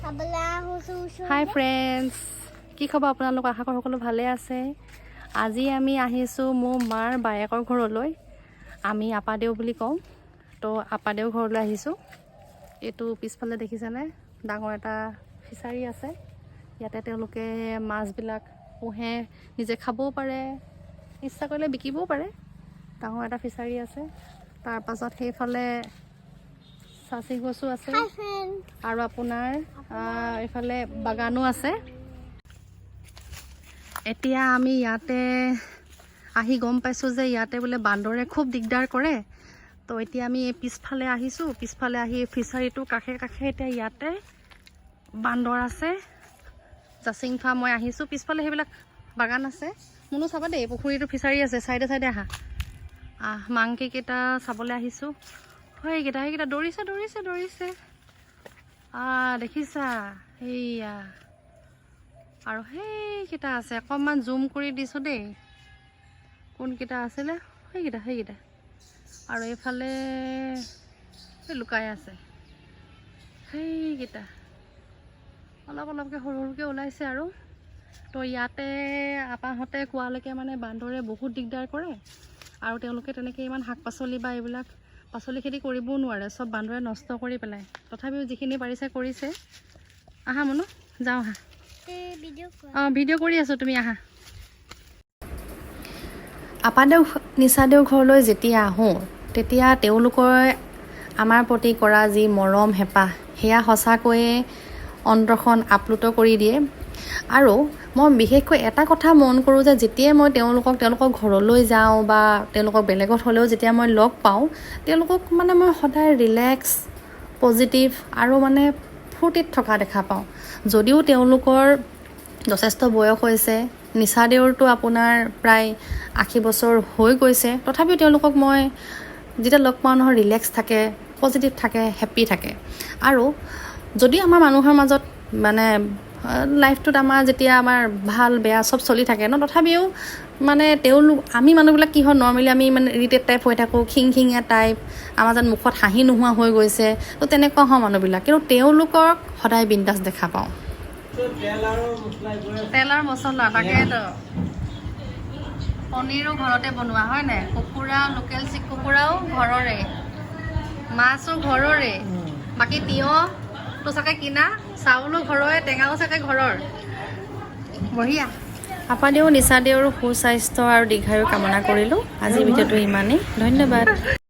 হাই friends, কি খবৰ আপোনালোক? আশা কৰোঁ সকলো ভালে আছে। আজি আমি আহিছোঁ মোৰ মাৰ বায়েকৰ ঘৰলৈ। আমি আপাদেউ বুলি কওঁ, তো আপাদেউ ঘৰলৈ আহিছোঁ। এইটো পিছফালে দেখিছেনে, ডাঙৰ এটা ফিচাৰী আছে। ইয়াতে তেওঁলোকে মাছবিলাক পোহে, নিজে খাবও পাৰে, ইচ্ছা কৰিলে বিকিবও পাৰে। ডাঙৰ এটা ফিচাৰী আছে। তাৰ পাছত সেইফালে চাচি গছো আছে আৰু আপোনাৰ এইফালে বাগানো আছে। এতিয়া আমি ইয়াতে আহি গম পাইছোঁ যে ইয়াতে বোলে বান্দৰে খুব দিগদাৰ কৰে। তো এতিয়া আমি পিছফালে আহিছোঁ। পিছফালে আহি ফিচাৰীটো কাষে কাষে এতিয়া ইয়াতে বান্দৰ আছে। জাচিংফা মই আহিছোঁ, পিছফালে সেইবিলাক বাগান আছে। মোনো চাবা দেই, পুখুৰীটো ফিচাৰী আছে, চাইডে চাইডে আহা। মাংকিকেইটা চাবলৈ আহিছোঁ। সেইকেইটা দৌৰিছে দৌৰিছে দৌৰিছে। দেখিছা সেইয়া, আৰু সেইকেইটা আছে। অকণমান জুম কৰি দিছোঁ দেই, কোনকেইটা আছিলে। সেইকেইটা আৰু এইফালে লুকাই আছে। সেইকেইটা অলপ অলপকৈ সৰু সৰুকৈ ওলাইছে আৰু। তো ইয়াতে আপাহঁতে কোৱালৈকে মানে বান্দৰে বহুত দিগদাৰ কৰে, আৰু তেওঁলোকে তেনেকৈ ইমান শাক পাচলি বা এইবিলাক পাচলি খেতি কৰিবও নোৱাৰে, চব বান্দৰে নষ্ট কৰি পেলায়। তথাপিও যিখিনি পাৰিছে কৰিছে। আহা মনো, যাওঁ আহা। ভিডিঅ' কৰি আছোঁ, তুমি আহা। আপাদেউ নিচাদেউ ঘৰলৈ যেতিয়া আহোঁ, তেতিয়া তেওঁলোকৰ আমাৰ প্ৰতি কৰা যি মৰম হেঁপাহ, সেয়া সঁচাকৈয়ে অন্তৰখন আপ্লুত কৰি দিয়ে। আৰু মই বিশেষকৈ এটা কথা মন কৰোঁ যে যেতিয়াই মই তেওঁলোকৰ ঘৰলৈ যাওঁ বা তেওঁলোকক বেলেগত হ'লেও যেতিয়া মই লগ পাওঁ, তেওঁলোকক মানে মই সদায় ৰিলেক্স, পজিটিভ আৰু মানে ফূৰ্তিত থকা দেখা পাওঁ। যদিও তেওঁলোকৰ যথেষ্ট বয়স হৈছে, নিচাদেউৰটো আপোনাৰ প্ৰায় 80 বছৰ হৈ গৈছে, তথাপিও তেওঁলোকক মই যেতিয়া লগ পাওঁ নহয়, ৰিলেক্স থাকে, পজিটিভ থাকে, হেপ্পী থাকে। আৰু যদি আমাৰ মানুহৰ মাজত মানে লাইফটোত আমাৰ যেতিয়া আমাৰ ভাল বেয়া চব চলি থাকে ন, তথাপিও মানে আমি মানুহবিলাক কি হয়, নৰ্মেলি আমি মানে ইৰিটেট টাইপ হৈ থাকোঁ, খিংখিঙীয়া টাইপ, আমাৰ যেন মুখত হাঁহি নোহোৱা হৈ গৈছে। তো তেনেকুৱা হয় মানুহবিলাক, কিন্তু তেওঁলোকক সদায় বিন্দাছ দেখা পাওঁ। তেল আৰু মছলা তাকেতো। পনীৰো ঘৰতে বনোৱা হয় নাই, কুকুৰা লোকেল কুকুৰাও ঘৰৰে, মাছো ঘৰৰে, বাকী তিয়ঁহটো চাগে কিনা, চাউলো ঘৰৰে, টেঙাও চাগে ঘৰৰ। বঢ়িয়া। আপাদেউ নিচাদেউৰ সুস্বাস্থ্য আৰু দীৰ্ঘায়ু কামনা কৰিলোঁ। আজি ভিডিঅ'টো ইমানেই, ধন্যবাদ।